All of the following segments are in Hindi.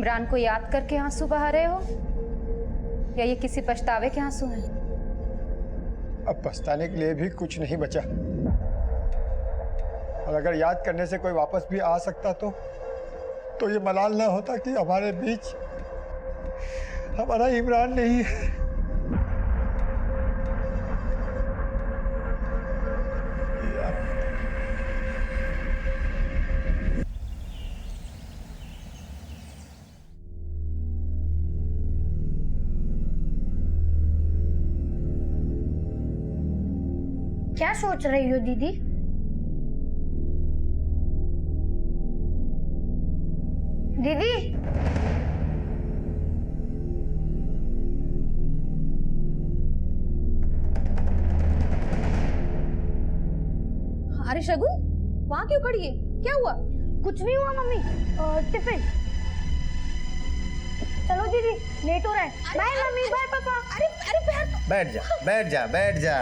इमरान को याद करके आंसू बहा रहे हो या ये किसी पछतावे के आंसू हैं? अब पछताने के लिए भी कुछ नहीं बचा, और अगर याद करने से कोई वापस भी आ सकता तो ये मलाल ना होता कि हमारे बीच हमारा इमरान नहीं है। क्या सोच रही हो दीदी? दीदी, अरे शगुन, वहां क्यों खड़ी है? क्या हुआ? कुछ नहीं हुआ मम्मी। टिफिन। चलो दीदी, लेट हो रहा है। बाय मम्मी, बाय पापा। अरे अरे पैर। बैठ जा बैठ जा बैठ जा।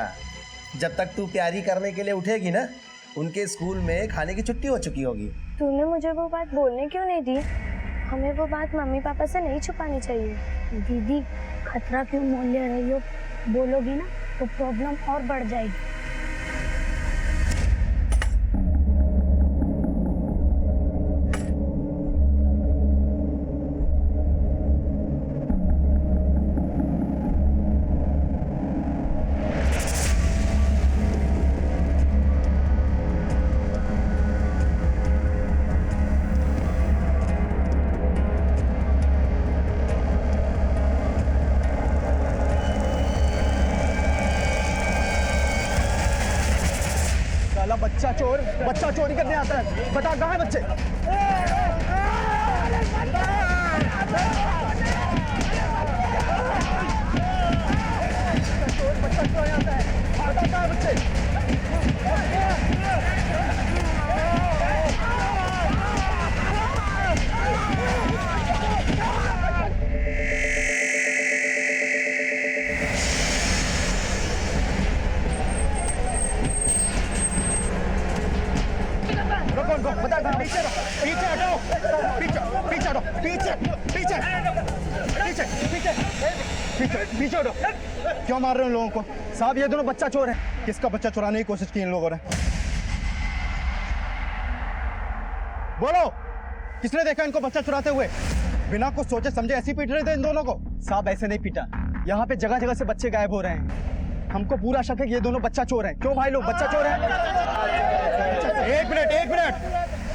जब तक तू प्यारी करने के लिए उठेगी ना, उनके स्कूल में खाने की छुट्टी हो चुकी होगी। तूने मुझे वो बात बोलने क्यों नहीं दी? हमें वो बात मम्मी पापा से नहीं छुपानी चाहिए। दीदी, खतरा क्यों मोल ले रही हो? बोलोगी ना तो प्रॉब्लम और बढ़ जाएगी। बच्चा चोरी करने आता है। बता कहाँ है बच्चे? बच्चा चोरी आता है। बता कहाँ है बच्चे? बता पीछे पीछे हटो, पीछे पीछे हटो, पीछे पीछे पीछे पीछे पीछे पीछे हटो। क्यों मार रहे हो लोगों को? साहब, ये दोनों बच्चा चोर हैं। किसका बच्चा चुराने की कोशिश की इन लोगों ने? बोलो, किसने देखा इनको बच्चा चुराते हुए? बिना कुछ सोचे समझे ऐसे ही पीट रहे थे इन दोनों को। साहब, ऐसे नहीं पीटा। यहाँ पे जगह जगह से बच्चे गायब हो रहे हैं। हमको पूरा शक है कि ये दोनों बच्चा चोर हैं। क्यों भाई लोग बच्चा चोर हैं? एक मिनट,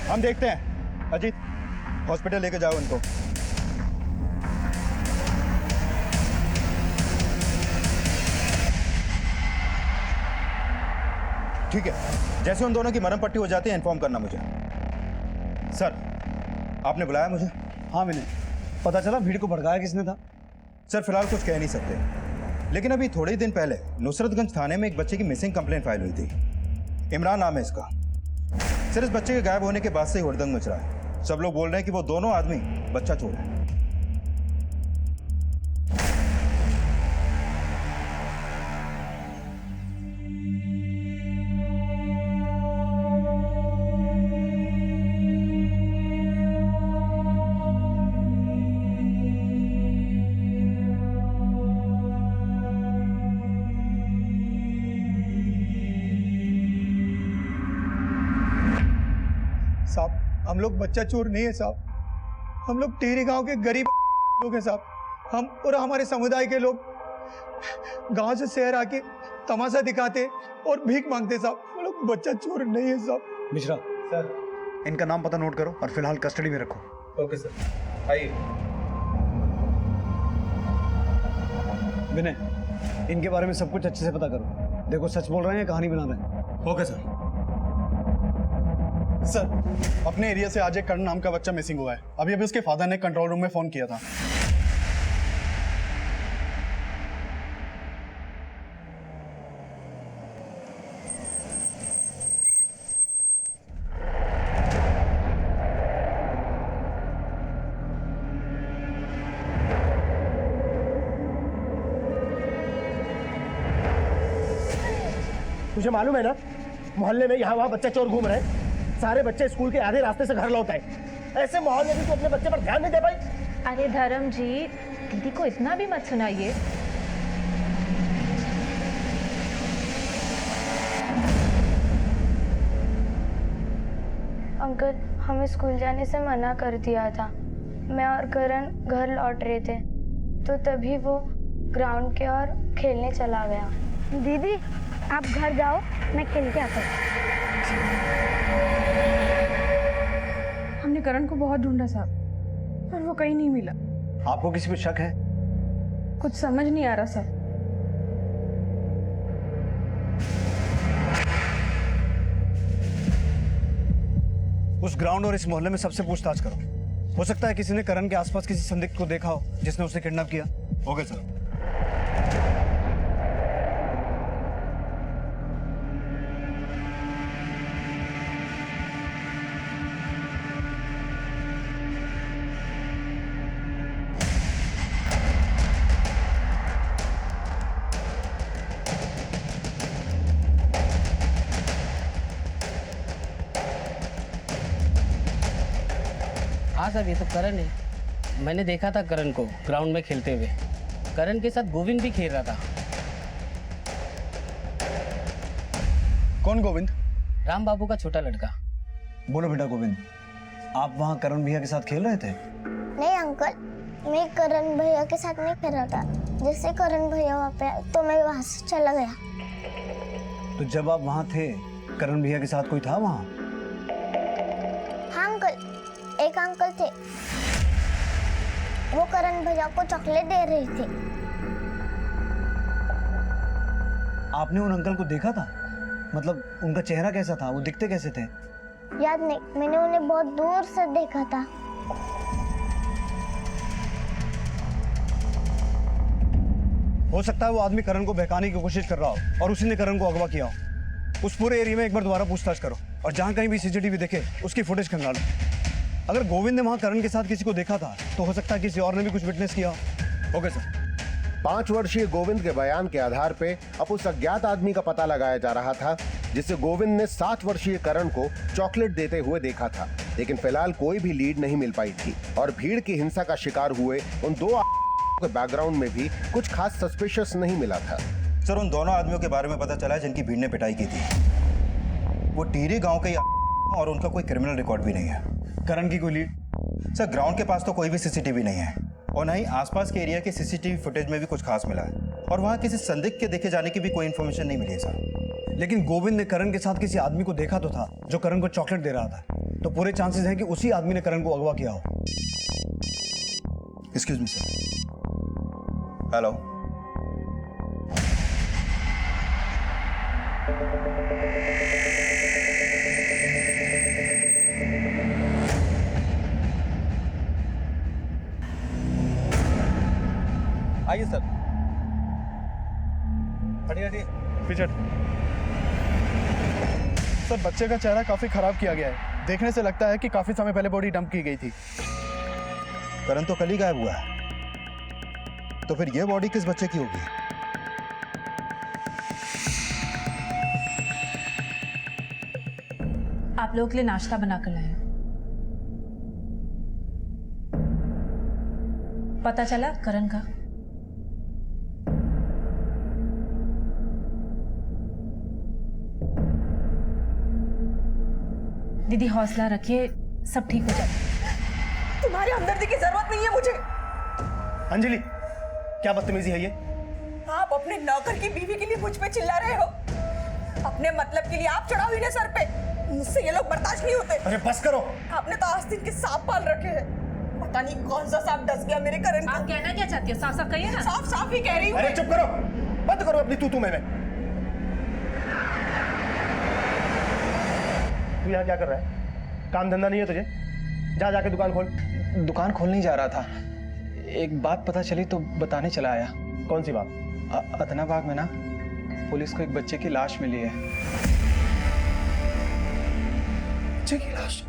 हम देखते हैं। अजीत, हॉस्पिटल लेके जाओ इनको। ठीक है, जैसे उन दोनों की मरहम पट्टी हो जाती है इन्फॉर्म करना मुझे। सर, आपने बुलाया मुझे? हाँ, मैंने। पता चला भीड़ को भड़काया किसने था? सर, फिलहाल कुछ कह नहीं सकते, लेकिन अभी थोड़े ही दिन पहले नुसरतगंज थाने में एक बच्चे की मिसिंग कंप्लेंट फाइल हुई थी। इमरान नाम है इसका। सर, इस बच्चे के गायब होने के बाद से ही हुड़दंग मच रहा है। सब लोग बोल रहे हैं कि वो दोनों आदमी बच्चा चोर है। साहब, हम लोग बच्चा चोर नहीं है साहब। हम लोग टिहरी गांव के गरीब लोग हैं साहब। हम और हमारे समुदाय के लोग गांव से शहर आके तमाशा दिखाते और भीख मांगते साहब। हम लोग बच्चा चोर नहीं है साहब। मिश्रा सर, इनका नाम पता नोट करो और फिलहाल कस्टडी में रखो। ओके सर, आइए। विनय, इनके बारे में सब कुछ अच्छे से पता करो। देखो, सच बोल रहे हैं या कहानी बना रहे हैं। Okay sir. सर, अपने एरिया से आज एक कर्ण नाम का बच्चा मिसिंग हुआ है। अभी उसके फादर ने कंट्रोल रूम में फोन किया था। तुझे मालूम है ना, मोहल्ले में यहाँ वहाँ बच्चे चोर घूम रहे हैं। सारे बच्चे स्कूल के आधे रास्ते से घर लौट आए। ऐसे माहौल में भी तू अपने बच्चे पर ध्यान नहीं दे पाई? अरे धर्म जी, दीदी को इतना भी मत सुनाइए। अंकल, हमें स्कूल जाने से मना कर दिया था। मैं और करण घर लौट रहे थे तो तभी वो ग्राउंड के और खेलने चला गया। दीदी आप घर जाओ, मैं खेल के आता हूँ। हमने करण को बहुत ढूंढा साहब, पर वो कहीं नहीं मिला। आपको किसी पे शक है? कुछ समझ नहीं आ रहा सर। उस ग्राउंड और इस मोहल्ले में सबसे पूछताछ करो। हो सकता है किसी ने करण के आसपास किसी संदिग्ध को देखा हो जिसने उसे किडनैप किया। Okay sir. हाँ सर, ये तो करण है। मैंने देखा था करण को ग्राउंड में खेलते हुए। करण के साथ गोविंद भी खेल रहा था। कौन गोविंद? राम बाबू का छोटा लड़का। बोलो बेटा गोविंद, आप वहाँ करण भैया के साथ खेल रहे थे? नहीं अंकल, मैं करण भैया के साथ नहीं खेल रहा था। जैसे करण भैया वहाँ पे आए तो मैं वहाँ से चला गया। तो जब आप वहाँ थे, करण भैया के साथ कोई था वहाँ? हाँ अंकल, एक अंकल थे, वो करण भैया को चॉकलेट दे रहे थे। आपने उन अंकल को देखा था? मतलब उनका चेहरा कैसा था, वो दिखते कैसे थे? याद नहीं, मैंने उन्हें बहुत दूर से देखा था। हो सकता है वो आदमी करण को बहकाने की कोशिश कर रहा हो और उसी ने करण को अगवा किया हो। उस पूरे एरिया में एक बार दोबारा पूछताछ करो और जहाँ कहीं भी सीसीटीवी देखे उसकी फुटेज खंगालो। अगर गोविंद ने वहाँ करण के साथ किसी को देखा था तो हो सकता है किसी और ने भी कुछ विटनेस किया हो। Okay sir. 5 वर्षीय गोविंद के बयान के आधार पे अब उस अज्ञात आदमी का पता लगाया जा रहा था जिसे गोविंद ने 7 वर्षीय करण को चॉकलेट देते हुए देखा था, लेकिन फिलहाल कोई भी लीड नहीं मिल पाई थी और भीड़ की हिंसा का शिकार हुए उन 2 के बैकग्राउंड में भी कुछ खास सस्पिशियस नहीं मिला था। सर, उन दोनों आदमियों के बारे में पता चला है जिनकी भीड़ ने पिटाई की थी। वो टीरी गांव के और उनका कोई क्रिमिनल रिकॉर्ड भी नहीं है। करण की कोई लीड? सर, ग्राउंड के पास तो कोई भी सीसीटीवी नहीं है और ना ही आसपास के एरिया के सीसीटीवी फुटेज में भी कुछ खास मिला है और वहाँ किसी संदिग्ध के देखे जाने की भी कोई इन्फॉर्मेशन नहीं मिली है सर। लेकिन गोविंद ने करण के साथ किसी आदमी को देखा तो था जो करण को चॉकलेट दे रहा था, तो पूरे चांसेस हैं कि उसी आदमी ने करण को अगवा किया हो। Excuse me sir. हेलो, आइए सर। हटिए पीछे। सर, बच्चे का चेहरा काफी खराब किया गया है। देखने से लगता है कि काफी समय पहले बॉडी डंप की गई थी। करण तो कल ही गायब हुआ है, तो फिर ये बॉडी किस बच्चे की होगी? आप लोगों के लिए नाश्ता बनाकर लाए। पता चला करण का? दीदी हौसला रखिए, सब ठीक हो जाए। तुम्हारे हमदर्दी की जरूरत नहीं है मुझे। अंजलि, क्या बदतमीजी है ये? आप अपने नौकर की बीवी के लिए मुझ पे चिल्ला रहे हो। अपने मतलब के लिए आप चढ़ाओ इन्हें सर पे। मुझसे ये लोग बर्दाश्त नहीं होते। अरे बस करो। आपने तो आस्तीन के सांप पाल रखे हैं। पता नहीं कौन सा सांप डस गया मेरे करण को। आप कहना क्या चाहती हो? साफ साफ कहिए ना। साफ साफ ही कह रही हूँ। अरे चुप करो, बंद करो अपनी तू मैं। तू यहाँ क्या कर रहा है? काम धंधा नहीं है तुझे? जा जाके दुकान खोल। दुकान खोलने जा रहा था, एक बात पता चली तो बताने चला आया। कौन सी बात? अतनाबाग में ना पुलिस को एक बच्चे की लाश मिली है। बच्चे की लाश?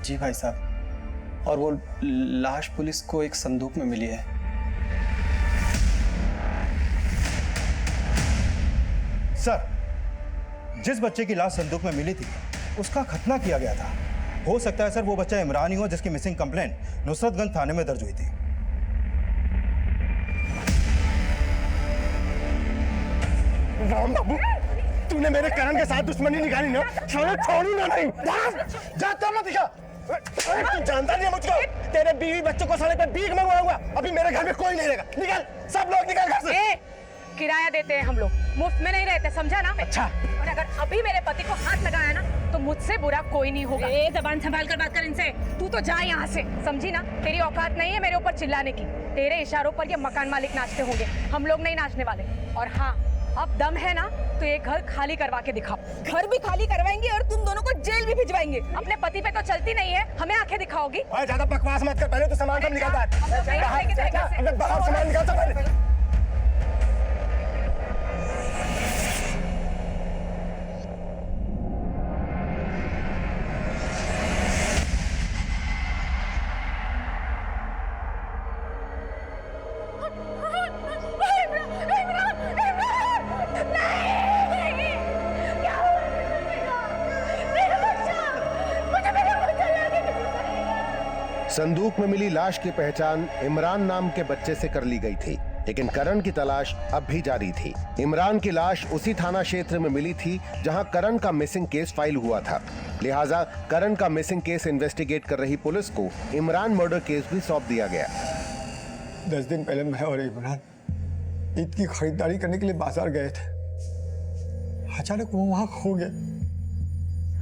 जी भाई साहब, और वो लाश पुलिस को एक संदूक में मिली है। सर, जिस बच्चे की लाश संदूक में मिली थी उसका खतना किया गया था। हो सकता है सर वो बच्चा इमरान ही हो जिसकी मिसिंग कंप्लेंट नुसरतगंज थाने में दर्ज हुई थी। राम बाबू, तूने मेरे करण के साथ दुश्मनी निकाली ना, साला छोड़ूंगा नहीं। जा मत दिखा। तू जानता नहीं है मुझको, तेरे बीवी बच्चों को साले पे भीख मंगवाऊंगा। अभी मेरे घर में कोई नहीं रहेगा। निकल, सब लोग निकल घर से। किराया देते हैं हम लोग, मुफ्त में नहीं रहते, समझा ना? अच्छा। और अगर अभी मेरे पति को हाथ लगाया ना तो मुझसे बुरा कोई नहीं होगा। जबान संभाल कर बात कर इनसे। तू तो जा यहाँ से, समझी ना? तेरी औकात नहीं है मेरे ऊपर चिल्लाने की। तेरे इशारों पर ये मकान मालिक नाचते होंगे, हम लोग नहीं नाचने वाले। और हाँ, अब दम है ना तो ये घर खाली करवा के दिखाओ। घर भी खाली करवाएंगे और तुम दोनों को जेल भी भिजवाएंगे। अपने पति पे तो चलती नहीं है, हमें आंखें दिखाओगी? ज्यादा बकवास मत कर, पहले तो सामान सब निकाल। बाहर सामान निकाल सब। संदूक में मिली लाश की पहचान इमरान नाम के बच्चे से कर ली गई थी, लेकिन करण की तलाश अब भी जारी थी। इमरान की लाश उसी थाना क्षेत्र में मिली थी जहां करण का मिसिंग केस फाइल हुआ था। लिहाजा करण का मिसिंग केस इन्वेस्टिगेट कर रही पुलिस को इमरान मर्डर केस भी सौंप दिया गया। 10 दिन पहले मैं और इमरान ईद की खरीदारी करने के लिए बाजार गए थे। अचानक वो वहां खो गया।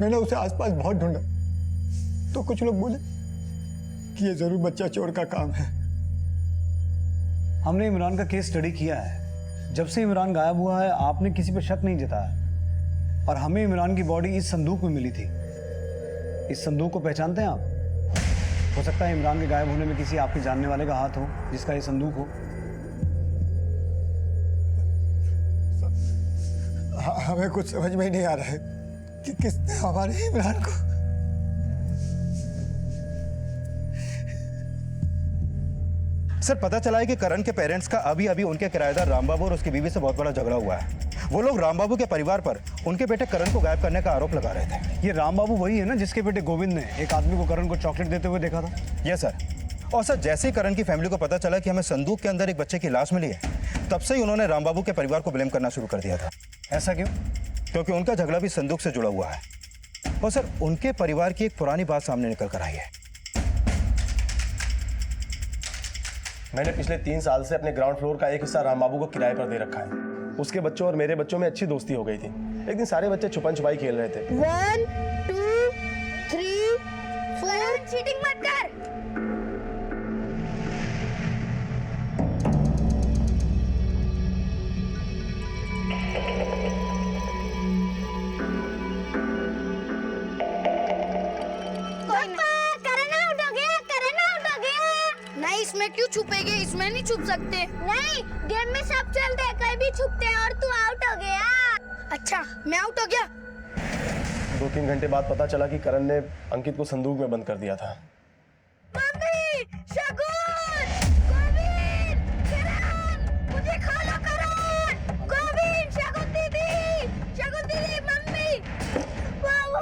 मैंने उसे आसपास बहुत ढूंढा तो कुछ लोग बोले कि ये जरूर बच्चा चोर का काम है। हमने इमरान का केस स्टडी किया है। जब से इमरान गायब हुआ है आपने किसी पर शक नहीं जताया, और हमें इमरान की बॉडी इस संदूक में मिली थी। इस संदूक को पहचानते हैं आप? हो सकता है इमरान के गायब होने में किसी आपके जानने वाले का हाथ हो जिसका ये संदूक हो। हमें कुछ समझ में ही नहीं आ रहा है कि किसने हमारे इमरान को। सर, पता चला है कि करण के पेरेंट्स का अभी अभी उनके किराएदार रामबाबू और उसकी बीवी से बहुत बड़ा झगड़ा हुआ है। वो लोग रामबाबू के परिवार पर उनके बेटे करण को गायब करने का आरोप लगा रहे थे। ये रामबाबू वही है ना जिसके बेटे गोविंद ने एक आदमी को करण को चॉकलेट देते हुए देखा था? Yes sir. और सर, जैसे ही करण की फैमिली को पता चला कि हमें संदूक के अंदर एक बच्चे की लाश मिली है, तब से ही उन्होंने रामबाबू के परिवार को ब्लेम करना शुरू कर दिया था। ऐसा क्यों? क्योंकि उनका झगड़ा भी संदूक से जुड़ा हुआ है। और सर, उनके परिवार की एक पुरानी बात सामने निकल कर आई है। मैंने पिछले 3 साल से अपने ग्राउंड फ्लोर का एक हिस्सा राम बाबू को किराए पर दे रखा है। उसके बच्चों और मेरे बच्चों में अच्छी दोस्ती हो गई थी। एक दिन सारे बच्चे छुपन छुपाई खेल रहे थे। 1 2 3 4 चीटिंग मत कर। नहीं, इसमें क्यों छुपेंगे? इसमें नहीं छुप सकते। नहीं, गेम में सब चलते हैं, कहीं भी छुपते हैं और तू आउट हो गया। अच्छा, मैं आउट हो गया। 2-3 घंटे बाद पता चला कि करण ने अंकित को संदूक में बंद कर दिया था। मम्मी, शगुन, गोविंद, करण, मुझे खा लो करण, गोविंद, शगुन दीदी, मम्मी।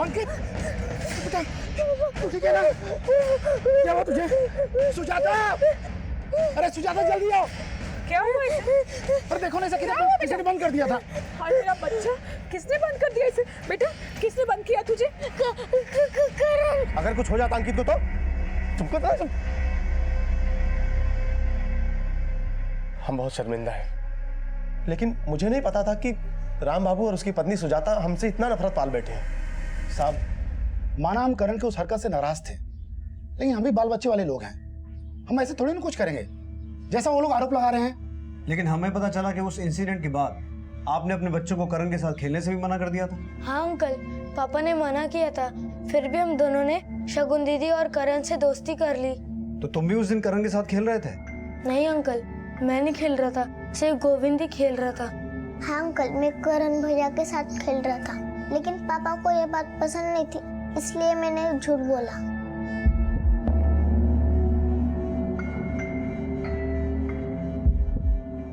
अंकित, तुझे क्या हुआ तुझे? सुजाता, अरे सुजाता जल्दी आओ। क्या हुआ इसे? अरे देखो ना, इसे किसने बंद कर दिया था? हाय मेरा बच्चा, किसने बंद कर दिया इसे? बेटा, किसने बंद किया तुझे? करण। अगर कुछ हो जाता अंकित को तो तुमको तो हम बहुत शर्मिंदा हैं। लेकिन मुझे नहीं पता था कि राम बाबू और उसकी पत्नी सुजाता हमसे इतना नफरत पाल बैठे हैं। साहब, माना हम करण के उस हरकत से नाराज थे, लेकिन हम भी बाल बच्चे वाले लोग हैं। हम ऐसे थोड़ी ना कुछ करेंगे जैसा वो लोग आरोप लगा रहे हैं। लेकिन हमें पता चला कि उस इंसिडेंट के बाद आपने अपने बच्चों को करण के साथ खेलने से भी मना कर दिया था। हाँ अंकल, पापा ने मना किया था, फिर भी हम दोनों ने शगुन दीदी और करण से दोस्ती कर ली। तो तुम भी उस दिन करण के साथ खेल रहे थे? नहीं अंकल, मैं नहीं खेल रहा था, सिर्फ गोविंद ही खेल रहा था। हाँ अंकल, मैं करण भैया के साथ खेल रहा था, लेकिन पापा को ये बात पसंद नहीं थी, इसलिए मैंने झूठ बोला।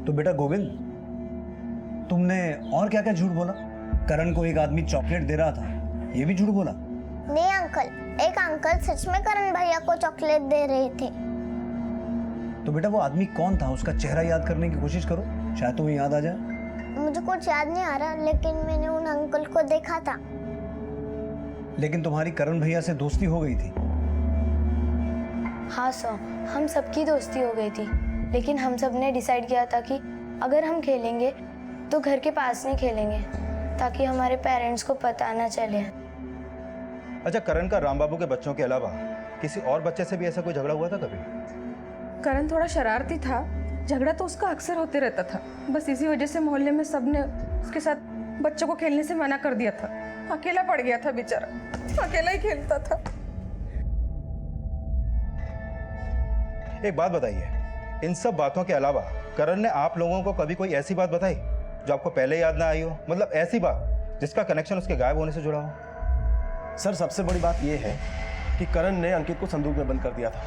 तो बेटा गोविंद, तुमने और क्या क्या झूठ बोला? करण को एक आदमी चॉकलेट दे रहा था, ये भी झूठ बोला? नहीं अंकल, एक अंकल सच में करण भैया को चॉकलेट दे रहे थे। तो बेटा वो आदमी कौन था? उसका चेहरा याद करने की कोशिश करो, शायद तुम्हें याद आ जाए। मुझे कुछ याद नहीं आ रहा, लेकिन मैंने उन अंकल को देखा था। लेकिन तुम्हारी करण भैया से दोस्ती हो गई थी। हाँ सर, हम सबकी दोस्ती हो गई थी, लेकिन हम सब ने डिसाइड किया था कि अगर हम खेलेंगे तो घर के पास नहीं खेलेंगे, ताकि हमारे पेरेंट्स को पता ना चले। अच्छा, करण का राम बाबू के बच्चों के अलावा किसी और बच्चे से भी ऐसा कोई झगड़ा हुआ था कभी? करण थोड़ा शरारती था, झगड़ा तो उसका अक्सर होते रहता था। बस इसी वजह से मोहल्ले में सबने उसके साथ बच्चों को खेलने से मना कर दिया था। अकेला पड़ गया था बेचारा, अकेला ही खेलता था। एक बात बताइए, इन सब बातों के अलावा करण ने आप लोगों को कभी कोई ऐसी बात बताई जो आपको पहले याद ना आई हो? मतलब ऐसी बात जिसका कनेक्शन उसके गायब होने से जुड़ा हो? सर, सबसे बड़ी बात यह है कि करण ने अंकित को संदूक में बंद कर दिया था।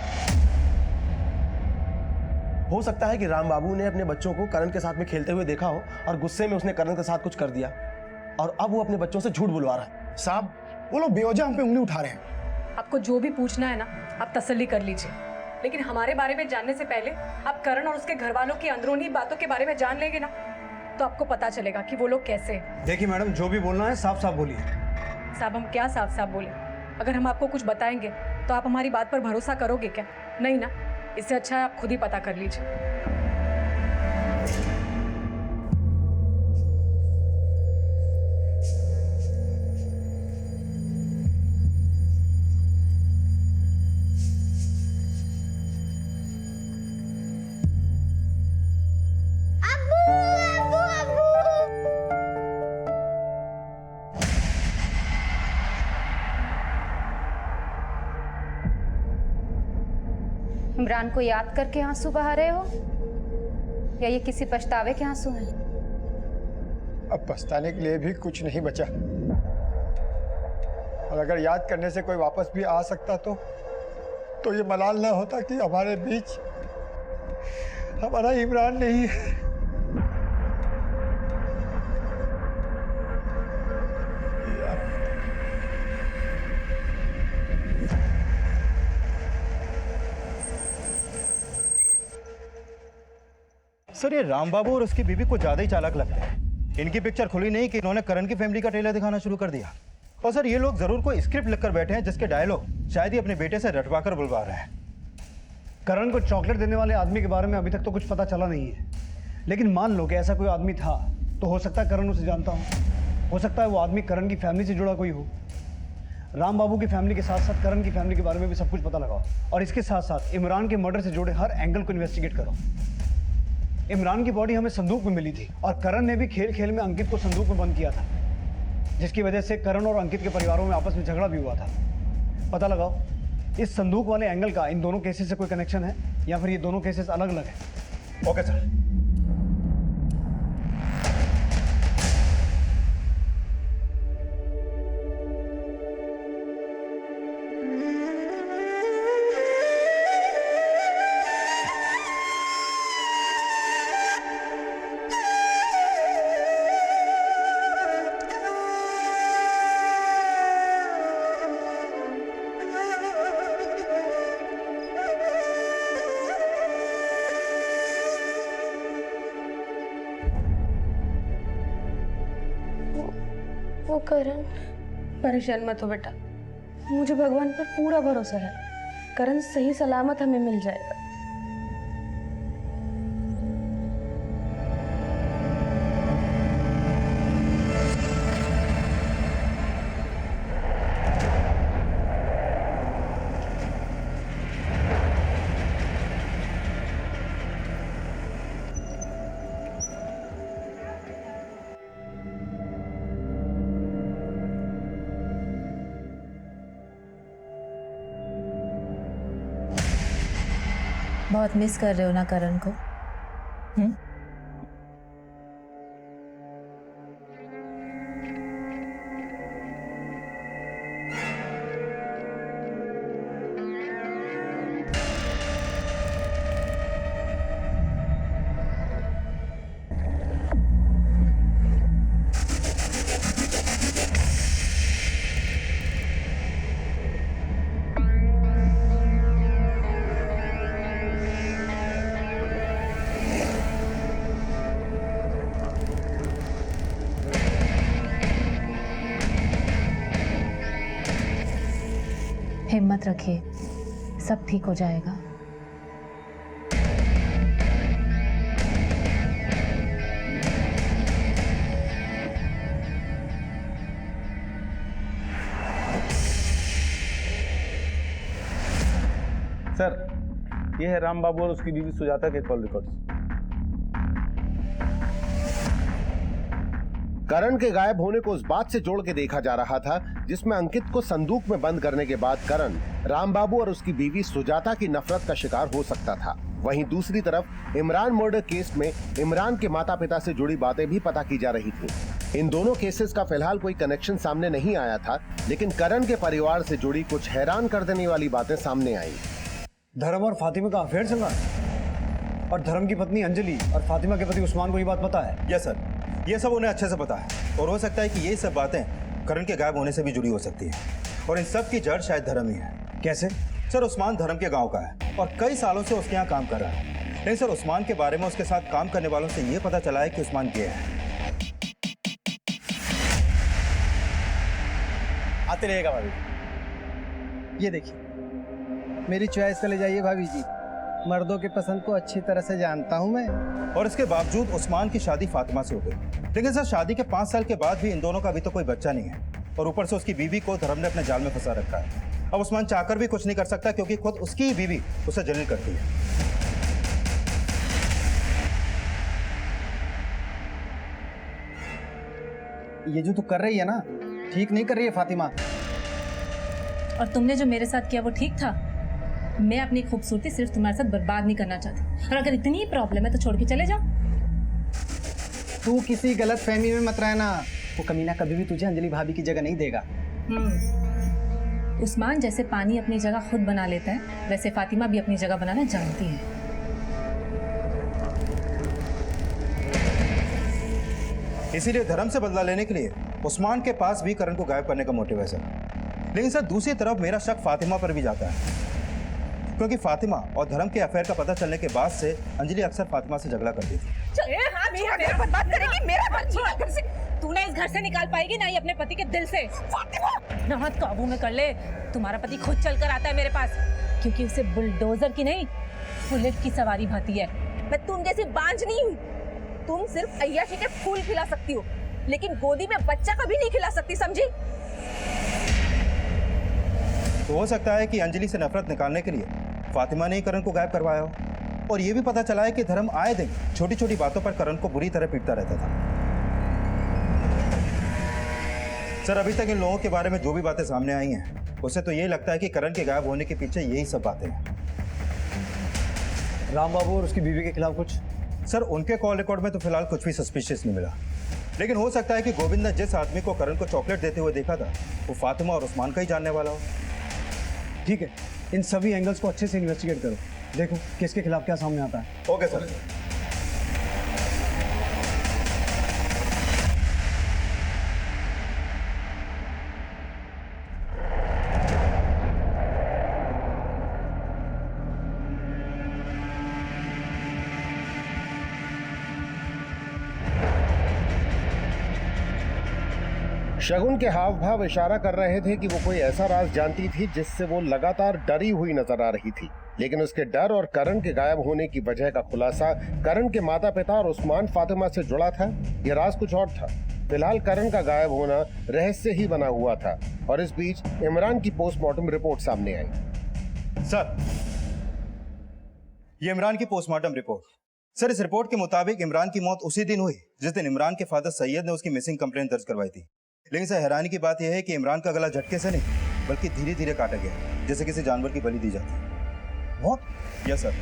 हो सकता है कि राम बाबू ने अपने बच्चों को करण के साथ में खेलते हुए देखा हो और गुस्से में उसने करण के साथ कुछ कर दिया और अब वो अपने बच्चों से झूठ बुलवा रहा है। साहब, वो लोग बेवजह हम पे उंगली उठा रहे हैं। आपको जो भी पूछना है ना, आप तसल्ली कर लीजिए, लेकिन हमारे बारे में जानने से पहले आप करण और उसके घर वालों की अंदरूनी बातों के बारे में जान लेंगे ना, तो आपको पता चलेगा कि वो लोग कैसे हैं। देखिए मैडम, जो भी बोलना है साफ साफ बोलिए। साहब, हम क्या साफ साफ बोले? अगर हम आपको कुछ बताएंगे तो आप हमारी बात पर भरोसा करोगे क्या? नहीं ना। इससे अच्छा है आप खुद ही पता कर लीजिए। इमरान को याद करके आंसू बहा रहे हो या ये किसी पछतावे के आंसू हैं? अब पछताने के लिए भी कुछ नहीं बचा, और अगर याद करने से कोई वापस भी आ सकता तो ये मलाल ना होता कि हमारे बीच हमारा इमरान नहीं है। सर, ये राम बाबू और उसकी बीवी को ज्यादा ही चालाक लगता है। इनकी पिक्चर खुली नहीं कि इन्होंने करण की फैमिली का ट्रेलर दिखाना शुरू कर दिया। और सर, ये लोग जरूर कोई स्क्रिप्ट लिखकर बैठे हैं जिसके डायलॉग शायद ही अपने बेटे से रटवा कर बुलवा रहे हैं। करण को चॉकलेट देने वाले आदमी के बारे में अभी तक तो कुछ पता चला नहीं है, लेकिन मान लो कि ऐसा कोई आदमी था तो हो सकता है करण उसे जानता हो सकता है वो आदमी करण की फैमिली से जुड़ा कोई हो। राम बाबू की फैमिली के साथ साथ करण की फैमिली के बारे में भी सब कुछ पता लगाओ, और इसके साथ साथ इमरान के मर्डर से जुड़े हर एंगल को इन्वेस्टिगेट करो। इमरान की बॉडी हमें संदूक में मिली थी और करण ने भी खेल खेल में अंकित को संदूक में बंद किया था, जिसकी वजह से करण और अंकित के परिवारों में आपस में झगड़ा भी हुआ था। पता लगाओ इस संदूक वाले एंगल का इन दोनों केसेस से कोई कनेक्शन है या फिर ये दोनों केसेस अलग अलग हैं। Okay sir. वो करण। परेशान मत हो बेटा, मुझे भगवान पर पूरा भरोसा है। करण सही सलामत हमें मिल जाएगा। बहुत मिस कर रहे हो ना करण को? हिम्मत रखिए, सब ठीक हो जाएगा। सर, ये है राम बाबू और उसकी बीवी सुजाता के कॉल रिकॉर्ड्स। करण के गायब होने को उस बात से जोड़ के देखा जा रहा था जिसमें अंकित को संदूक में बंद करने के बाद करण राम बाबू और उसकी बीवी सुजाता की नफरत का शिकार हो सकता था। वहीं दूसरी तरफ इमरान मर्डर केस में इमरान के माता पिता से जुड़ी बातें भी पता की जा रही थी। इन दोनों केसेस का फिलहाल कोई कनेक्शन सामने नहीं आया था, लेकिन करण के परिवार से जुड़ी कुछ हैरान कर देने वाली बातें सामने आई। धर्म और फातिमा का अफेयर चल रहा है और धर्म की पत्नी अंजलि और फातिमा के पति उस्मान को ये बात पता है। यस सर, ये सब उन्हें अच्छे से पता है और हो सकता है कि ये सब बातें करण के गायब होने से भी जुड़ी हो सकती है और इन सब की जड़ शायद धर्म ही है। कैसे? सर, उस्मान धर्म के गांव का है और कई सालों से उसके यहाँ काम कर रहा है, लेकिन सर उस्मान के बारे में उसके साथ काम करने वालों से ये पता चला है कि उस्मान गे है। आते रहेगा भाभी। ये देखिए, मेरी चॉइस से ले जाइए भाभी जी, मर्दों के पसंद को अच्छी तरह से जानता हूँ मैं। और इसके बावजूद उस्मान की शादी फातिमा से हो गई, लेकिन सर शादी के 5 साल के बाद भी इन दोनों का अभी तो कोई बच्चा नहीं है और ऊपर से उसकी बीवी को धर्म ने अपने जाल में फंसा रखा है। अब उस्मान चाहकर भी कुछ नहीं कर सकता क्योंकि खुद उसकी ही बीवी उसे जलील करती है। ये जो तू कर रही है ना, ठीक नहीं कर रही है फातिमा। और तुमने जो मेरे साथ किया वो ठीक था? मैं अपनी खूबसूरती सिर्फ तुम्हारे साथ बर्बाद नहीं करना चाहती, और अगर इतनी प्रॉब्लम है तो छोड़ के चले जाओ। तू किसी गलत फहमी में मत रहना, वो कमीना कभी भी तुझे अंजलि भाभी की जगह नहीं देगा। उस्मान जैसे पानी अपनी जगह खुद बना लेता है, वैसे फातिमा भी अपनी जगह बनाना जानती है। इसीलिए धर्म से बदला लेने के लिए उस्मान के पास भी करण को गायब करने का मोटिव है सर। लेकिन सर दूसरी तरफ मेरा शक फातिमा पर भी जाता है, क्योंकि फातिमा और धर्म के अफेयर का पता चलने के बाद से अंजलि अक्सर फातिमा से झगड़ा करती थी। मेरा बर्बाद करेगी, मेरा घर से तूने इस घर से निकाल पाएगी ना ही अपने पति के दिल से। फातिमा, नमक काबू में कर ले। तुम्हारा पति खुद चल कर आता है मेरे पास, क्योंकि उसे बुलडोजर की नहीं बुलेट की सवारी भाती है। मैं तुम जैसी बांझ नहीं हूँ। तुम सिर्फ अय्याशी के फूल खिला सकती हो, लेकिन गोदी में बच्चा कभी नहीं खिला सकती, समझी? तो हो सकता है कि अंजलि से नफरत निकालने के लिए फातिमा ने ही करण को गायब करवाया हो। और ये भी पता चला है कि धर्म आए दिन छोटी छोटी बातों पर करण को बुरी तरह पीटता रहता था। सर, अभी तक इन लोगों के बारे में जो भी बातें सामने आई हैं, उससे तो यही लगता है कि करण के गायब होने के पीछे यही सब बातें हैं। राम बाबू और उसकी बीवी के खिलाफ कुछ? सर, उनके कॉल रिकॉर्ड में तो फिलहाल कुछ भी सस्पिशियस नहीं मिला, लेकिन हो सकता है कि गोविंद ने जिस आदमी को करण को चॉकलेट देते हुए देखा था वो फातिमा और उस्मान का ही जानने वाला हो। ठीक है, इन सभी एंगल्स को अच्छे से इन्वेस्टिगेट करो, देखो किसके खिलाफ क्या सामने आता है। Okay sir. शगुन के हाव भाव इशारा कर रहे थे कि वो कोई ऐसा राज जानती थी जिससे वो लगातार डरी हुई नजर आ रही थी, लेकिन उसके डर और करण के गायब होने की वजह का खुलासा करण के माता पिता और उस्मान फातिमा से जुड़ा था। यह राज कुछ और था। फिलहाल करण का गायब होना रहस्य ही बना हुआ था और इस बीच इमरान की पोस्टमार्टम रिपोर्ट सामने आई। सर, ये इमरान की पोस्टमार्टम रिपोर्ट। सर, इस रिपोर्ट के मुताबिक इमरान की मौत उसी दिन हुई जिस दिन इमरान के फादर सैयद ने उसकी मिसिंग कंप्लेंट दर्ज करवाई थी। लेकिन सर, हैरानी की बात यह है कि इमरान का गला झटके से नहीं बल्कि धीरे धीरे काटा गया, जैसे किसी जानवर की बलि दी जाती है। वो? यस सर,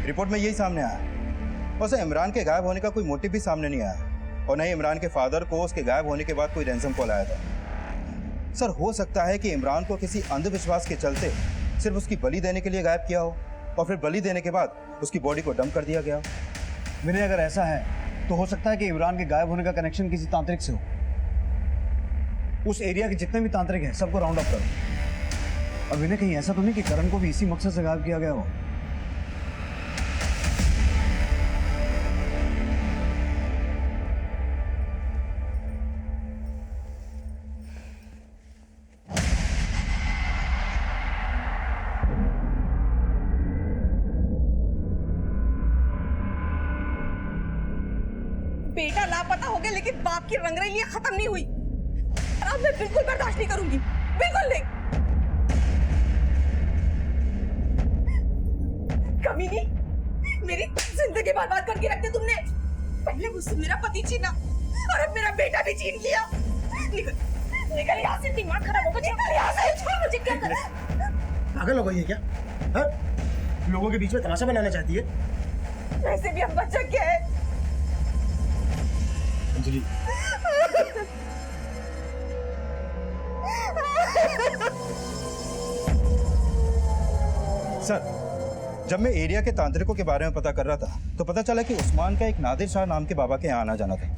रिपोर्ट में यही सामने आया। और सर, इमरान के गायब होने का कोई मोटिव भी सामने नहीं आया और न ही इमरान के फादर को उसके गायब होने के बाद कोई रैंसम कॉल आया था। सर, हो सकता है कि इमरान को किसी अंधविश्वास के चलते सिर्फ उसकी बलि देने के लिए गायब किया हो और फिर बलि देने के बाद उसकी बॉडी को डंप कर दिया गया हो। विनय, अगर ऐसा है तो हो सकता है कि इमरान के गायब होने का कनेक्शन किसी तांत्रिक से हो। उस एरिया के जितने भी तांत्रिक हैं सबको राउंड अप करो। और विनय, कहीं ऐसा तो नहीं कि करण को भी इसी मकसद से गायब किया गया हो? लापता हो गए, लेकिन बाप की रंगरेलियां खत्म नहीं हुई। अब मैं बिल्कुल बर्दाश्त नहीं करूंगी, बिल्कुल नहीं। कमीनी, मेरी जिंदगी बर्बाद करके रख दी तुमने। पहले मुझसे मेरा पति छीना और अब मेरा बेटा भी छीन लिया। निकल यहाँ से, दिमाग खराब होगा। निकल यहाँ से, छोड़ मुझे। क्या कर पागल हो गई है क्या? हाँ? लोगों के बीच में तमाशा बनाना चाहती है? वैसे भी हम बच्चा क्या है? अंजलि, सर, जब मैं एरिया के तांत्रिकों के बारे में पता कर रहा था तो पता चला कि उस्मान का एक नादिर शाह नाम के बाबा के यहाँ आना जाना था।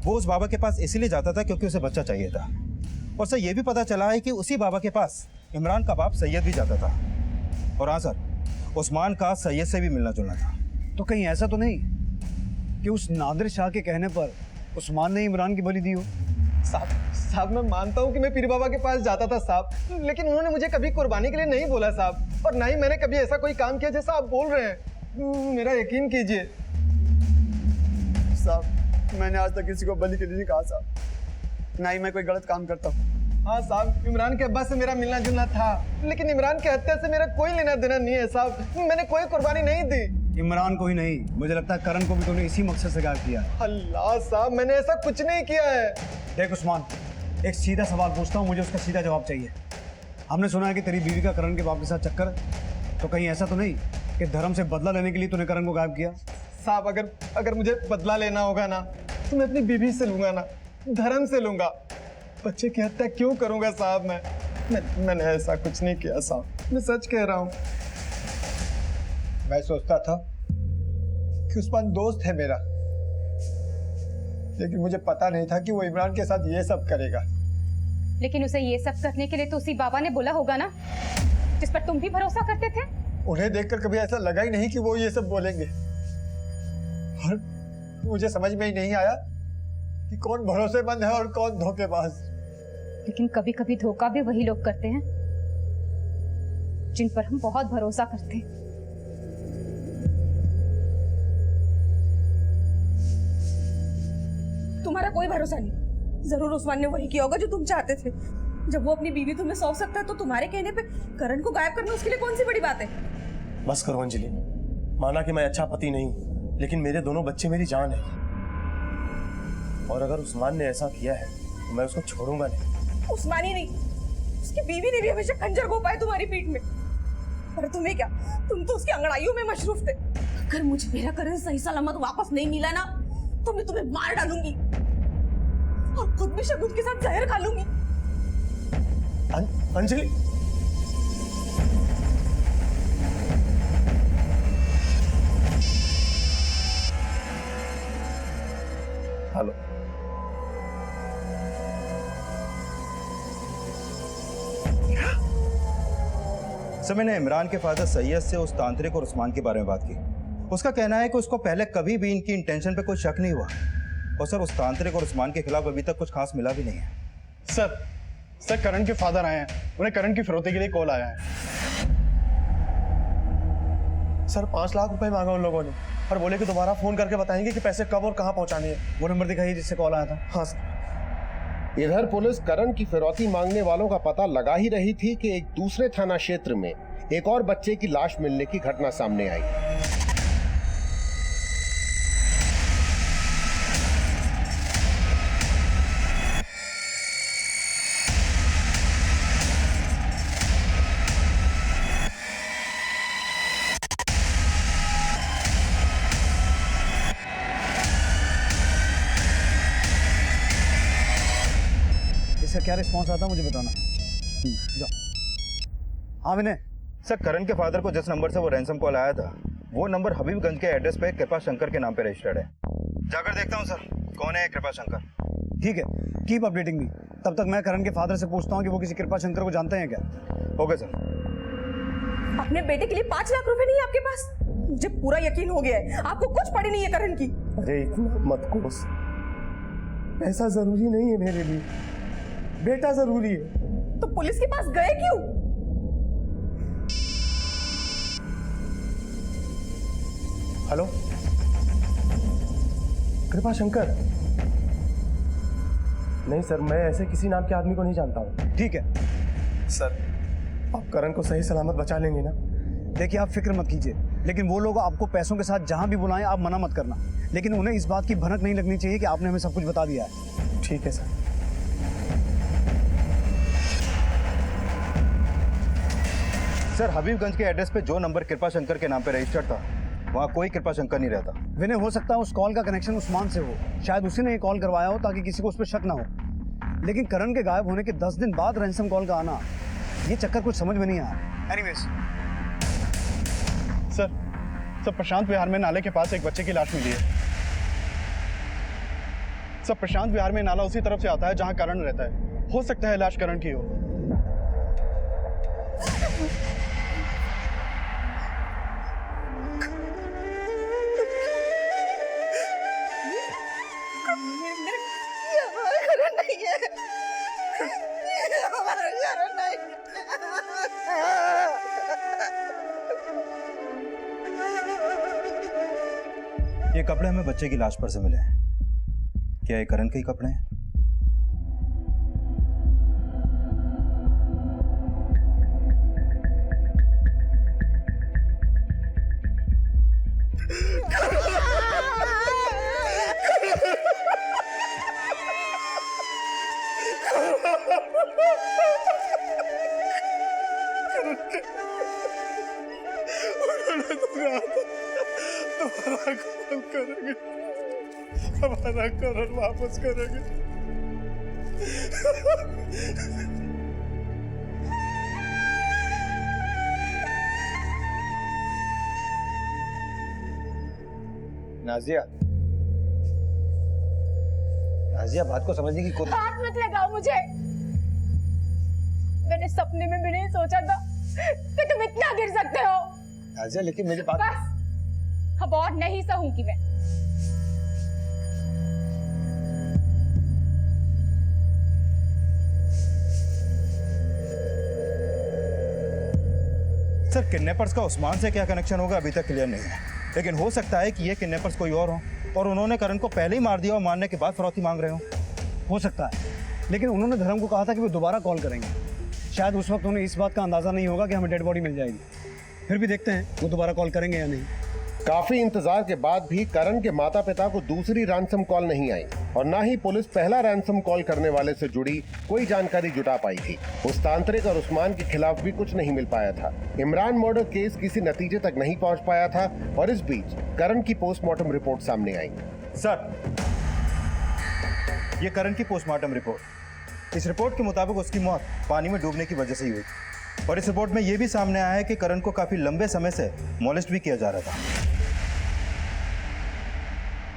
वो उस बाबा के पास इसीलिए जाता था क्योंकि उसे बच्चा चाहिए था। और सर, ये भी पता चला है कि उसी बाबा के पास इमरान का बाप सैयद भी जाता था। और हाँ सर, उस्मान का सैयद से भी मिलना जुलना था। तो कहीं ऐसा तो नहीं कि उस नादिर शाह के कहने पर उस्मान ने इमरान की बलि दी हो? साहब मैं मानता हूँ कि मैं पीर बाबा के पास जाता था साहब, लेकिन उन्होंने मुझे कभी कुर्बानी के लिए नहीं बोला साहब, और ना ही मैंने कभी ऐसा कोई काम किया जैसा आप बोल रहे हैं। मेरा यकीन कीजिए साहब, मैंने आज तक किसी को बलि के लिए नहीं कहा साहब, ना ही मैं कोई गलत काम करता हूँ। हाँ साहब, इमरान के अब्बा से मेरा मिलना जुलना था, लेकिन इमरान की हत्या से मेरा कोई लेना देना नहीं है साहब। मैंने कोई कुर्बानी नहीं दी। इमरान को ही नहीं, मुझे लगता है करण को भी तूने इसी मकसद से गायब किया। अल्लाह साहब, मैंने ऐसा कुछ नहीं किया है। देख उस्मान, एक सीधा सवाल पूछता हूँ, मुझे उसका सीधा जवाब चाहिए। हमने सुना है कि तेरी बीवी का करण के बाप के साथ चक्कर, तो कहीं ऐसा तो नहीं कि धर्म से बदला लेने के लिए तूने करण को गायब किया? साहब, अगर मुझे बदला लेना होगा ना तो मैं अपनी बीवी से लूंगा ना, धर्म से लूंगा। बच्चे की हत्या क्यों करूंगा साहब? मैंने ऐसा कुछ नहीं किया साहब, मैं सच कह रहा हूँ। मैं सोचता था कि उस्मान दोस्त है मेरा, लेकिन मुझे पता नहीं था कि वो इमरान के साथ ये सब करेगा। लेकिन उसे ये सब करने के लिए तो उसी बाबा ने बोला होगा ना, जिस पर तुम भी भरोसा करते थे। उन्हें देखकर कभी ऐसा लगा ही नहीं कि वो ये सब बोलेंगे, और मुझे समझ में ही नहीं आया कि कौन भरोसेमंद है और कौन धोखेबाज। लेकिन कभी कभी धोखा भी वही लोग करते हैं जिन पर हम बहुत भरोसा करते हैं। तुम्हारा कोई भरोसा नहीं। जरूर उस्मान ने वही किया होगा जो तुम चाहते थे। जब वो अपनी बीवी तुम्हें सौंप सकता है तो तुम्हारे कहने पे करण को गायब करना उसके लिए कौन सी बड़ी बात है? बस करो अंजलि, माना कि मैं अच्छा पति नहीं हूं, लेकिन मेरे दोनों बच्चे मेरी जान है, और अगर उस्मान ने ऐसा किया है तो मैं उसको छोड़ूंगा नहीं। उस्मान ही नहीं, उसकी बीवी ने भी हमेशा खंजर घोंपा है तुम्हारी पीठ में। पर तुम्हें क्या, तुम तो उसकी अंगड़ाइयों में मशरूफ थे। अगर मुझे मेरा करण सही सलामत वापस नहीं मिला ना तो मैं तुम्हें मार डालूंगी और खुद भी शगुन के साथ जहर खा लूंगी। अंजलि, हेलो, सर, मैंने इमरान के फादर सैयद से उस तांत्रिक और उस्मान के बारे में बात की। उसका कहना है कि उसको पहले कभी भी इनकी इंटेंशन पे कोई शक नहीं हुआ, और सर उस तांत्रिक और उस्मान के खिलाफ अभी तक कुछ खास मिला भी नहीं है। सर करण के फादर आए हैं, उन्हें करण की फिरौती के लिए कॉल आया है। सर 5 लाख रुपए मांगा उन लोगों ने, और बोले कि दोबारा फोन करके बताएंगे कि पैसे कब और कहाँ पहुंचाने हैं। वो नंबर दिखाइए जिससे कॉल आया था। हाँ सर। इधर पुलिस करण की फिरौती मांगने वालों का पता लगा ही रही थी कि एक दूसरे थाना क्षेत्र में एक और बच्चे की लाश मिलने की घटना सामने आई। इसका क्या रिस्पॉन्स आता मुझे बताना। जाओ। हाँ विनय। सर, करण के फादर को जिस नंबर से वो रैंसम कॉल आया था, वो नंबर हबीबगंज के एड्रेस पे कृपा शंकर के नाम पे रजिस्टर्ड है। जाकर देखता हूँ सर, कौन है कृपा शंकर। ठीक है, कीप अपडेटिंग मी। तब तक मैं करण के फादर से पूछता हूँ कि वो किसी कृपा शंकर को जानते हैं क्या। Okay sir. अपने बेटे के लिए 5 लाख रुपए नहीं है आपके पास? मुझे पूरा यकीन हो गया है आपको कुछ पड़ी नहीं है करण की। अरे इतना मत कोस, पैसा जरूरी नहीं है मेरे लिए, बेटा जरूरी है। तो पुलिस के पास गए क्यों? हेलो, कृपा शंकर, नहीं सर, मैं ऐसे किसी नाम के आदमी को नहीं जानता हूँ। ठीक है सर, आप करण को सही सलामत बचा लेंगे ना? देखिए, आप फिक्र मत कीजिए, लेकिन वो लोग आपको पैसों के साथ जहां भी बुलाएं आप मना मत करना, लेकिन उन्हें इस बात की भनक नहीं लगनी चाहिए कि आपने हमें सब कुछ बता दिया है। ठीक है सर। सर, हबीबगंज के एड्रेस पे जो नंबर कृपा शंकर के नाम पे रजिस्टर्ड था, वहाँ कोई कृपा शंकर नहीं रहता। विनय, हो सकता है उस कॉल का कनेक्शन उस्मान से हो, शायद उसी ने ये कॉल करवाया हो ताकि किसी को उस पर शक ना हो। लेकिन करण के गायब होने के 10 दिन बाद रैंसम कॉल का आना, ये चक्कर कुछ समझ में नहीं आया। एनीवेज सर, प्रशांत विहार में नाले के पास एक बच्चे की लाश मिली है। सर, प्रशांत विहार में नाला उसी तरफ से आता है जहां करण रहता है। हो सकता है लाश करण की हो। ये कपड़े हमें बच्चे की लाश पर से मिले हैं। क्या ये करण के ही कपड़े हैं? हमारा करण वापस करेंगे। नाजिया, बात को समझने की कोशिश। हाथ मत लगाओ मुझे। मैंने सपने में भी नहीं सोचा था कि तुम इतना गिर सकते हो। नाजिया, लेकिन मेरी बात। बस, अब और नहीं सहूंगी मैं। सर, किडनैपर्स का उस्मान से क्या कनेक्शन होगा अभी तक क्लियर नहीं है, लेकिन हो सकता है कि ये किडनैपर्स कोई और हो और उन्होंने करण को पहले ही मार दिया और मारने के बाद फिरौती मांग रहे हो सकता है, लेकिन उन्होंने धर्म को कहा था कि वो दोबारा कॉल करेंगे। शायद उस वक्त उन्हें इस बात का अंदाजा नहीं होगा कि हमें डेड बॉडी मिल जाएगी। फिर भी देखते हैं वो दोबारा कॉल करेंगे या नहीं। काफी इंतजार के बाद भी करण के माता पिता को दूसरी रैंसम कॉल नहीं आई और ना ही पुलिस पहला रैंसम कॉल करने वाले से जुड़ी कोई जानकारी जुटा पाई थी। उस तांत्रिक और उस्मान के खिलाफ भी कुछ नहीं मिल पाया था। इमरान मर्डर केस किसी नतीजे तक नहीं पहुंच पाया था और इस बीच करण की पोस्टमार्टम रिपोर्ट सामने आई। सर, ये करण की पोस्टमार्टम रिपोर्ट, इस रिपोर्ट के मुताबिक उसकी मौत पानी में डूबने की वजह से ही हुई और इस रिपोर्ट में यह भी सामने आया है कि करण को काफी लंबे समय से मॉलेस्ट भी किया जा रहा था।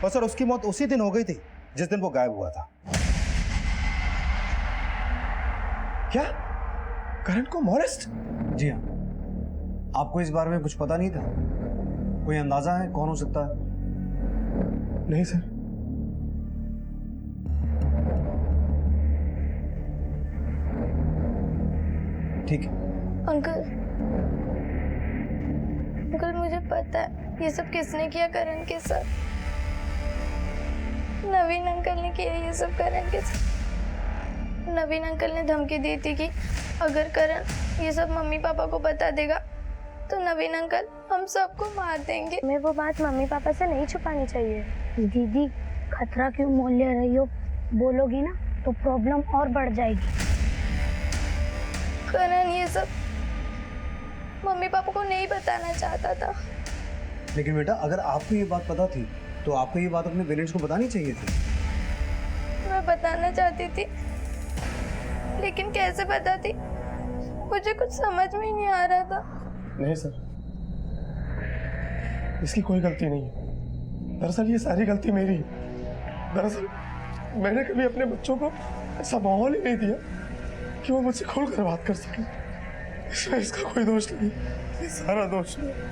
और सर, उसकी मौत उसी दिन हो गई थी जिस दिन वो गायब हुआ था। क्या? करण को मॉलेस्ट? जी हाँ। आपको इस बारे में कुछ पता नहीं था? कोई अंदाजा है कौन हो सकता है? नहीं सर। ठीक है। अंकल मुझे पता है ये सब किसने किया करण के साथ। नवीन अंकल ने किया ये सब करण के साथ। नवीन अंकल ने धमकी दी थी कि अगर करण ये सब मम्मी पापा को बता देगा तो नवीन अंकल हम सबको मार देंगे। हमें वो बात मम्मी पापा से नहीं छुपानी चाहिए। दीदी, खतरा क्यों मोल ले रही हो? बोलोगी ना तो प्रॉब्लम और बढ़ जाएगी। करण ये सब मम्मी पापा को नहीं बताना चाहता था। लेकिन बेटा, अगर आपको ये बात पता थी तो आपको ये बात अपने पेरेंट्स को बतानी चाहिए थी। मैं बताना चाहती थी लेकिन कैसे बताती, मुझे कुछ समझ में ही नहीं आ रहा था। नहीं सर, इसकी कोई गलती नहीं है। दरअसल ये सारी गलती मेरी है। दरअसल मैंने कभी अपने बच्चों को ऐसा माहौल ही नहीं दिया कि वो मुझसे खुलकर बात कर सके। इसमें इसका कोई दोष नहीं, ये सारा दोष है।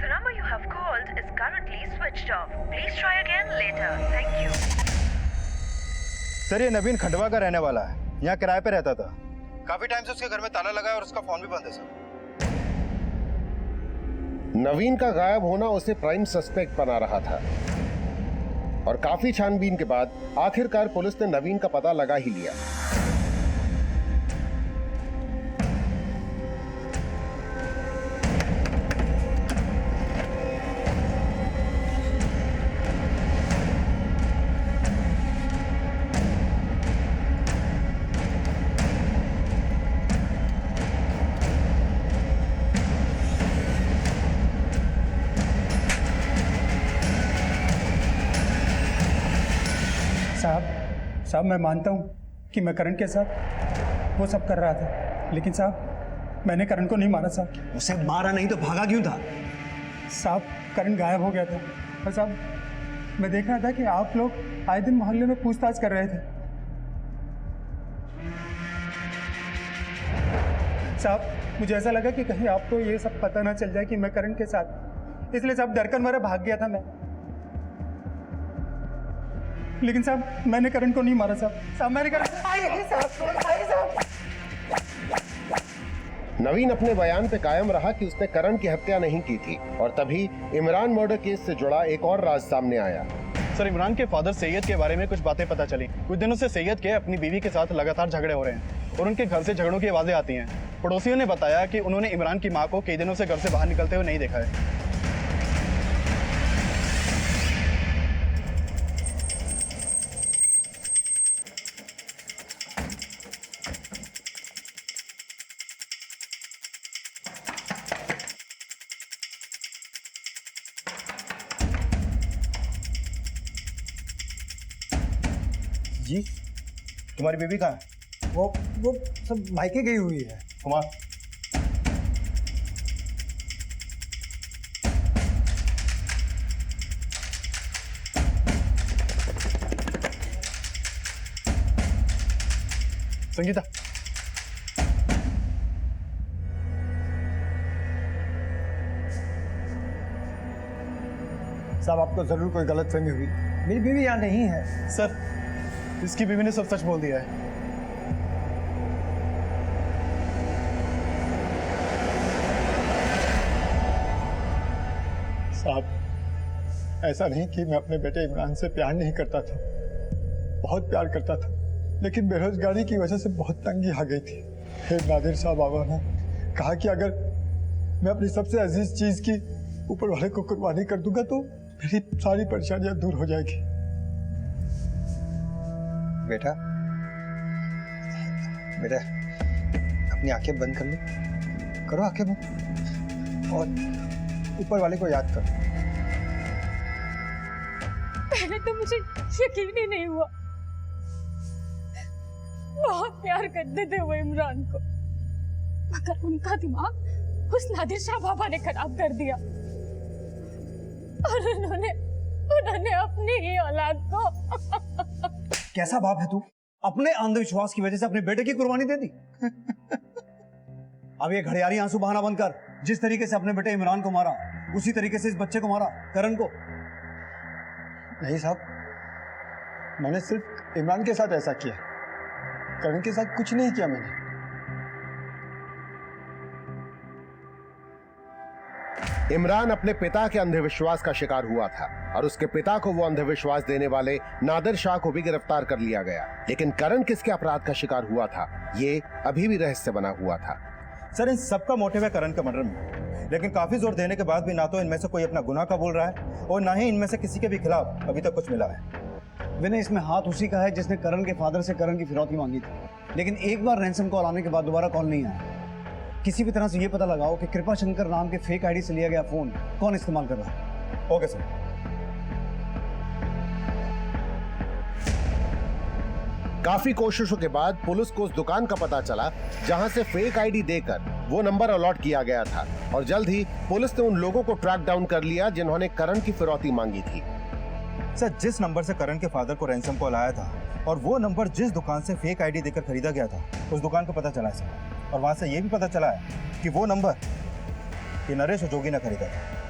The number you have called is currently switched off. Please try again later. Thank you. Sir ये नवीन खंडवा का रहने वाला है, यहाँ किराए पे रहता था। काफी टाइम से उसके घर में ताला लगा है और उसका फोन भी बंद है सर। नवीन का गायब होना उसे प्राइम सस्पेक्ट बना रहा था और काफी छानबीन के बाद आखिरकार पुलिस ने नवीन का पता लगा ही लिया। साहब मैं मानता हूँ कि मैं करण के साथ वो सब कर रहा था, लेकिन साहब मैंने करण को नहीं मारा साहब। उसे मारा नहीं तो भागा क्यों था? साहब करण गायब हो गया था और साहब मैं देख रहा था कि आप लोग आए दिन मोहल्ले में पूछताछ कर रहे थे। साहब मुझे ऐसा लगा कि कहीं आपको ये सब पता ना चल जाए कि मैं करण के साथ, इसलिए साहब डरकर मेरा भाग गया था मैं। लेकिन साहब मैंने करण को नहीं मारा साहब मैंने करण। नवीन अपने बयान पे कायम रहा कि उसने करण की हत्या नहीं की थी और तभी इमरान मर्डर केस से जुड़ा एक और राज सामने आया। सर इमरान के फादर सैयद के बारे में कुछ बातें पता चली। कुछ दिनों से सैयद के अपनी बीवी के साथ लगातार झगड़े हो रहे हैं और उनके घर से झगड़ों की आवाजें आती हैं। पड़ोसियों ने बताया कि उन्होंने इमरान की मां को कई दिनों से घर से बाहर निकलते हुए नहीं देखा है। जी तुम्हारी बेबी कहाँ है? वो सब मायके गई हुई है। कुमार संगीता साहब आपको जरूर कोई गलतफहमी हुई, मेरी बीवी यहाँ नहीं है। सर इसकी बीवी ने सब सच बोल दिया है। साहब ऐसा नहीं कि मैं अपने बेटे इमरान से प्यार नहीं करता था, बहुत प्यार करता था, लेकिन बेरोजगारी की वजह से बहुत तंगी आ गई थी। फिर नादिर साहब बाबा ने कहा कि अगर मैं अपनी सबसे अजीज चीज की ऊपर वाले को कुर्बानी कर दूंगा तो मेरी सारी परेशानियां दूर हो जाएगी। बेटा बेटा अपनी आंखें बंद कर लो, करो आंखें बंद और ऊपर वाले को याद करो। पहले तो मुझे यकीन ही नहीं हुआ, बहुत प्यार करते थे वो इमरान को, मगर उनका दिमाग उस नादिर शाह बाबा ने खराब कर दिया और उन्होंने अपनी ही औलाद को। कैसा बाप है तू? अपने अंधविश्वास की वजह से अपने बेटे की कुर्बानी दे दी। अब ये घड़ियाली आंसू बहाना बंद कर। जिस तरीके से अपने बेटे इमरान को मारा उसी तरीके से इस बच्चे को मारा, करण को। नहीं साहब, मैंने सिर्फ इमरान के साथ ऐसा किया, करण के साथ कुछ नहीं किया मैंने। इमरान अपने पिता के अंधविश्वास का शिकार हुआ था और उसके पिता को वो अंधविश्वास देने वाले नादिर शाह को भी गिरफ्तार कर लिया गया। लेकिन करण किसके अपराध का शिकार हुआ था, ये अभी भी रहस्य बना हुआ था। सर इन सबका मोटिव है करण के मर्डर में, लेकिन काफी जोर देने के बाद भी ना तो इनमें से कोई अपना गुनाह का बोल रहा है और ना ही इनमें से किसी के भी खिलाफ अभी तक कुछ मिला है। विनय, इसमें हाथ उसी का है जिसने करण के फादर से करण की फिरौती मांगी थी, लेकिन एक बार रैंसम कॉल आने के बाद दोबारा कॉल नहीं आया। किसी भी तरह से ये पता लगाओ कि कृपा शंकर नाम के फेक आईडी से लिया गया फोन कौन इस्तेमाल कर रहा है। Okay sir. काफी कोशिशों के बाद पुलिस को उस दुकान का पता चला जहां से फेक आईडी देकर वो नंबर अलॉट किया गया था और जल्द ही पुलिस ने उन लोगों को ट्रैक डाउन कर लिया जिन्होंने करण की फिरौती मांगी थी। सर जिस नंबर से करण के फादर को रैंसम कॉल आया था और वो नंबर जिस दुकान से फेक आईडी देकर खरीदा गया था उस दुकान को पता चला है सर, और वहां से ये भी पता चला है कि वो नंबर ये नरेश और जोगी ने खरीदा था।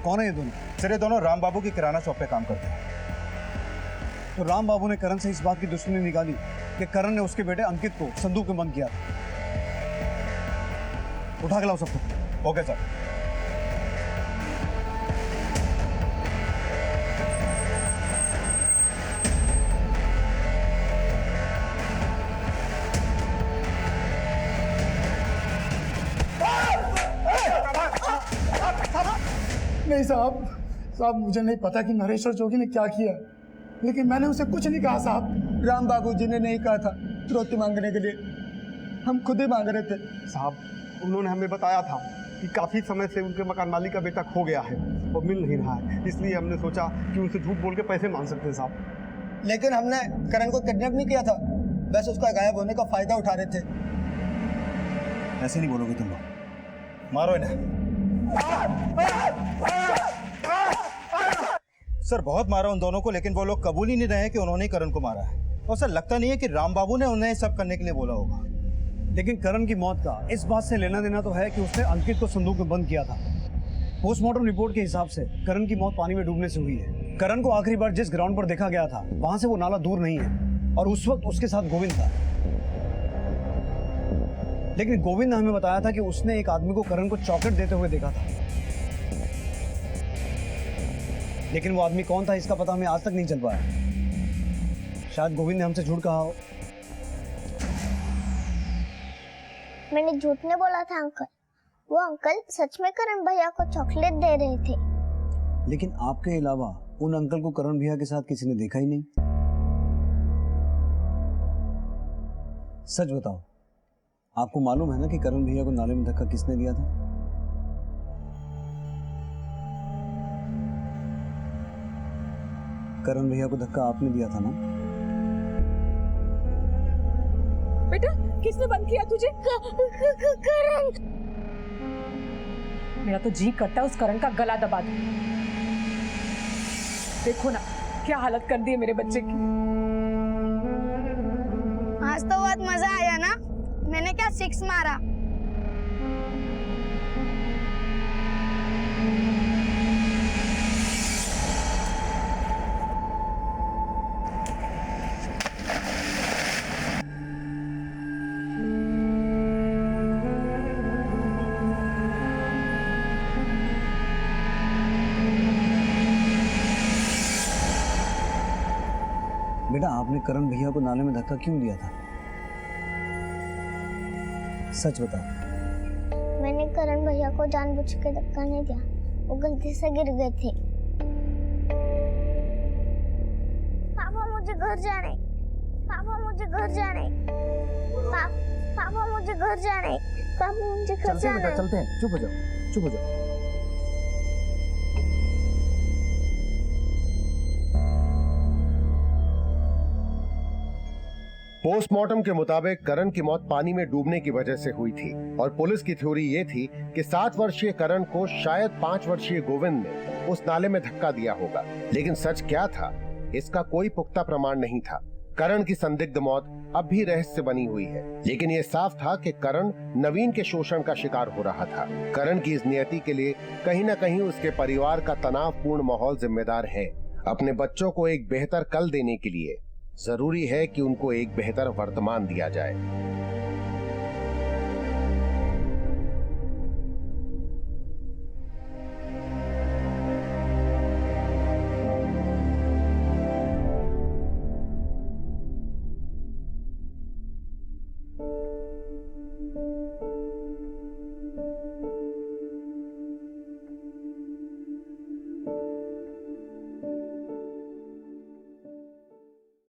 कौन है ये दोनों? सर ये दोनों राम बाबू की किराना शॉप पे काम करते हैं। तो राम बाबू ने करण से इस बात की दुश्मनी निकाली कि करण ने उसके बेटे अंकित को संदूक में बंद किया था। उठा के लाओ सबको। Okay sir. नहीं साहब, मुझे नहीं पता कि नरेश और जोगी ने क्या किया, लेकिन मैंने उसे कुछ नहीं कहा साहब। राम बाबू जी ने नहीं कहा था रोटी मांगने के लिए, हम खुद ही मांग रहे थे। साहब, उन्होंने हमें बताया था कि काफ़ी समय से उनके मकान मालिक का बेटा खो गया है और मिल नहीं रहा है, इसलिए हमने सोचा कि उनसे झूठ बोल के पैसे मांग सकते हैं साहब। लेकिन हमने करण को किडनैप नहीं किया था, बस उसका गायब होने का फायदा उठा रहे थे। ऐसे नहीं बोलोगे तुम लोग, मारो इन्हें। सर बहुत मारा उन दोनों को, लेकिन वो लोग कबूल ही नहीं रहे कि उन्होंने ही करण को मारा है। और सर लगता नहीं है कि राम बाबू ने उन्हें सब करने के लिए बोला होगा। लेकिन करण की मौत का इस बात से लेना देना तो है कि उसने अंकित को संदूक में बंद किया था। पोस्टमार्टम रिपोर्ट के हिसाब से करण की मौत पानी में डूबने से हुई है। करण को आखिरी बार जिस ग्राउंड पर देखा गया था वहां से वो नाला दूर नहीं है और उस वक्त उसके साथ गोविंद था। लेकिन गोविंद ने हमें बताया था कि उसने एक आदमी को करण को चॉकलेट देते हुए देखा था, लेकिन वो आदमी कौन था इसका पता हमें आज तक नहीं चल पाया। शायद गोविंद ने हमसे झूठ कहा हो। मैंने झूठ नहीं बोला था अंकल, वो अंकल सच में करण भैया को चॉकलेट दे रहे थे। लेकिन आपके अलावा उन अंकल को करण भैया के साथ किसी ने देखा ही नहीं। सच बताओ, आपको मालूम है ना कि करण भैया को नाले में धक्का किसने दिया था? करण भैया को धक्का आपने दिया था ना? बेटा किसने बंद किया तुझे? करण। मेरा तो जी करता है उस करण का गला दबा दूं। देखो ना क्या हालत कर दी है मेरे बच्चे की। आज तो बहुत मजा आया ना, मैंने क्या 6 मारा। बेटा आपने करण भैया को नाले में धक्का क्यों दिया था? सच बताओ। मैंने करण भैया को जानबूझ के धक्का नहीं दिया, वो गलती से गिर गए थे। पापा मुझे घर जाने, पापा मुझे घर जाने, पापा मुझे घर जाने, पापा मुझे घर जाने। चलते हैं, चुप हो जाओ, चुप हो जाओ। पोस्टमार्टम के मुताबिक करण की मौत पानी में डूबने की वजह से हुई थी और पुलिस की थ्योरी ये थी कि 7 वर्षीय करण को शायद 5 वर्षीय गोविंद ने उस नाले में धक्का दिया होगा। लेकिन सच क्या था, इसका कोई पुख्ता प्रमाण नहीं था। करण की संदिग्ध मौत अब भी रहस्य बनी हुई है, लेकिन ये साफ था कि करण नवीन के शोषण का शिकार हो रहा था। करण की इस नियति के लिए कहीं न कहीं उसके परिवार का तनावपूर्ण माहौल जिम्मेदार है। अपने बच्चों को एक बेहतर कल देने के लिए जरूरी है कि उनको एक बेहतर वर्तमान दिया जाए।